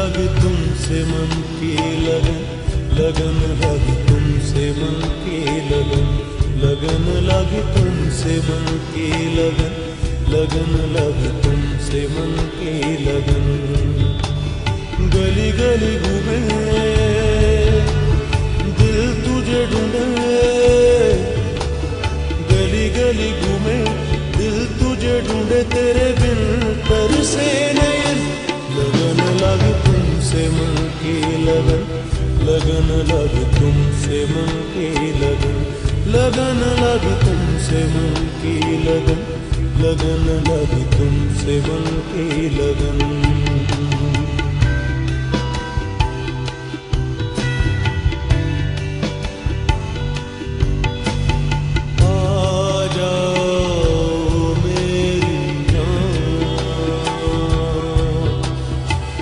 लगी तुमसे मन की लगन, लगन लगी तुमसे मन की लगन, लगन लगी तुमसे मन की लगन, लगन लगी तुमसे मन की लगन। गली गली घूमे दिल तुझे ढूंढे, गली गली घूमे दिल तुझे ढूंढे, तेरे बिन तरसे नयन। लगन लगी तुमसे मन की लगन, लगन लगी तुमसे मन की लगन, लगन लगी तुमसे मन की लगन, लगन लगी तुमसे मन की लगन।